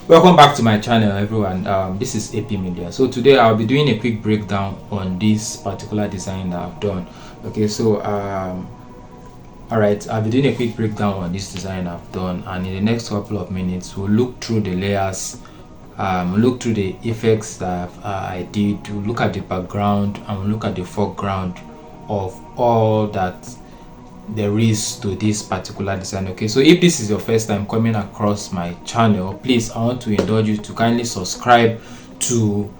Welcome back to my channel, everyone. This is ApMedia. So today I'll be doing a quick breakdown on this particular design that I've done. Okay, so alright, I'll be doing a quick breakdown on this design I've done, and in the next couple of minutes we'll look through the layers, look through the effects that I did, we'll look at the background, and we'll look at the foreground of all that there is to this particular design. Okay, so if this is your first time coming across my channel, please, I want to indulge you to kindly subscribe to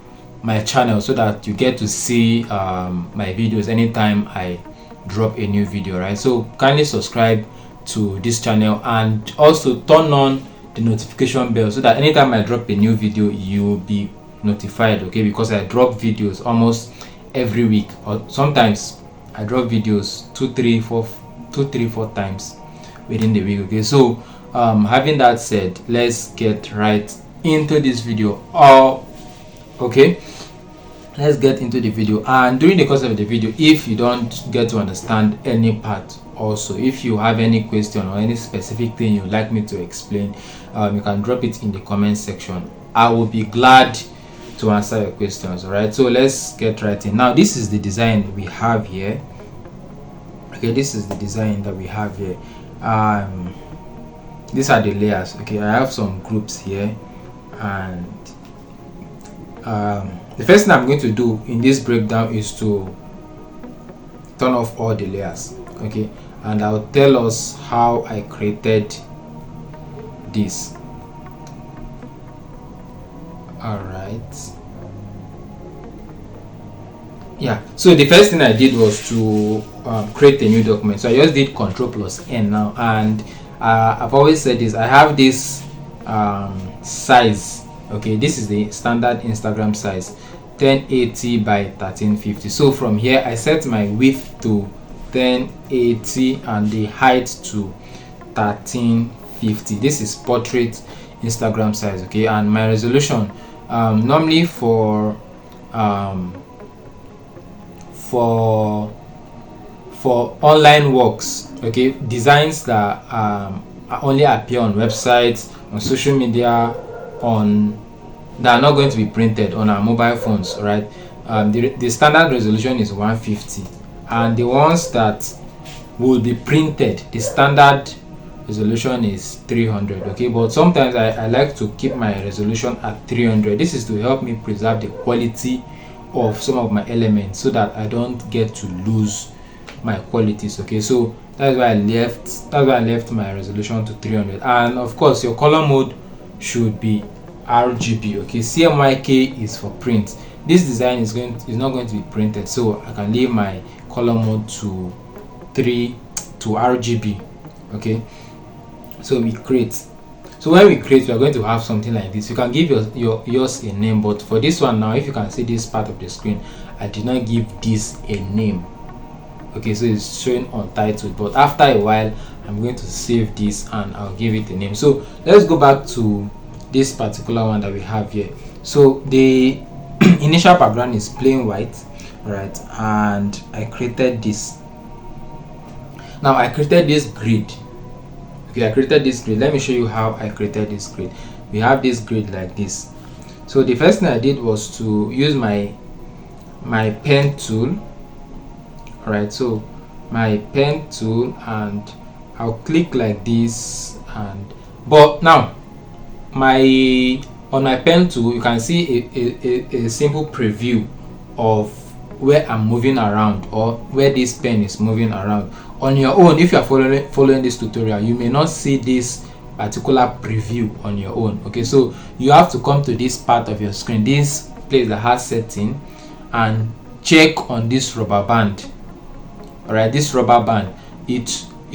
my channel so that you get to see my videos anytime I drop a new video, right? So kindly subscribe to this channel and also turn on the notification bell so that anytime I drop a new video you'll be notified. Okay, because I drop videos almost every week, or sometimes I drop videos 2-3-4 times within the week. Okay, so having that said, let's get right into this video. Okay, let's get into the video. And during the course of the video, if you don't get to understand any part, also if you have any question or any specific thing you'd like me to explain, you can drop it in the comment section. I will be glad to answer your questions. All right, so let's get right in. Now this is the design we have here. Okay, this is the design that we have here. These are the layers. Okay, I have some groups here, and the first thing I'm going to do in this breakdown is to turn off all the layers. Okay, and I'll tell us how I created this. All right. Yeah, so the first thing I did was to create a new document. So I just did Ctrl+N now, and I've always said this, I have this size. Okay, this is the standard Instagram size, 1080 by 1350. So from here I set my width to 1080 and the height to 1350. This is portrait Instagram size. Okay, and my resolution, normally for online works, okay, designs that only appear on websites, on social media, that are not going to be printed on our mobile phones, right? The standard resolution is 150, and the ones that will be printed, the standard resolution is 300. Okay, but sometimes I like to keep my resolution at 300. This is to help me preserve the quality of some of my elements so that I don't get to lose my qualities. Okay, so that's why I left my resolution to 300. And of course your color mode should be RGB. Okay, CMYK is for print. This design is not going to be printed, so I can leave my color mode to RGB. Okay, so we create. So when we create, we are going to have something like this. You can give yours a name, but for this one now, if you can see this part of the screen, I did not give this a name. Okay, so it's showing untitled, but after a while I'm going to save this and I'll give it a name. So let's go back to this particular one that we have here. So the initial background is plain white, right? And I created this. Now I created this grid. Okay, I created this grid. Let me show you how I created this grid. We have this grid like this. So the first thing I did was to use my pen tool. All right, so my pen tool, and I'll click like this, but now on my pen tool you can see a simple preview of where I'm moving around, or where this pen is moving around. On your own, if you are following this tutorial, you may not see this particular preview on your own. Okay, so you have to come to this part of your screen, this place that has setting, and check on this rubber band. All right, this rubber band, it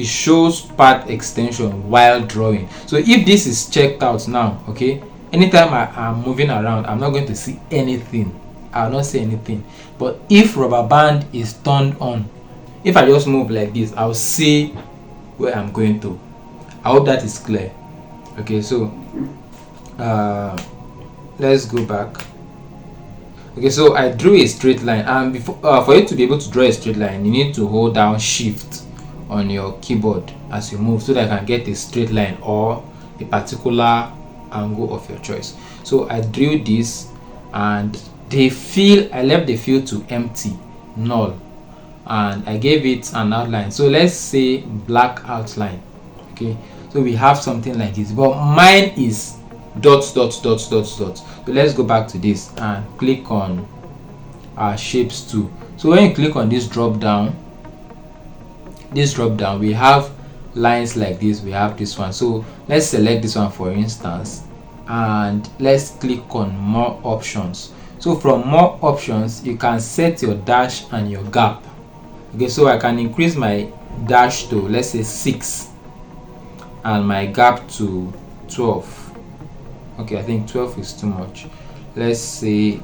shows path extension while drawing. So if this is checked out now, okay, anytime I'm moving around, I'm not going to see anything. I'll not see anything. But if rubber band is turned on, if I just move like this, I'll see where I'm going to. I hope that is clear. Okay, so let's go back. Okay, so I drew a straight line, and before for you to be able to draw a straight line, you need to hold down shift on your keyboard as you move, so that I can get a straight line or a particular angle of your choice. So I drew this, and I left the fill to empty, null, and I gave it an outline. So let's say black outline. Okay, so we have something like this, but mine is dots, dots, dots, dots, dots. So let's go back to this and click on our shapes too. So when you click on this drop down, we have lines like this. We have this one. So let's select this one for instance, and let's click on more options. So from more options, you can set your dash and your gap. Okay, so I can increase my dash to, let's say, 6 and my gap to 12. Okay, I think 12 is too much. Let's say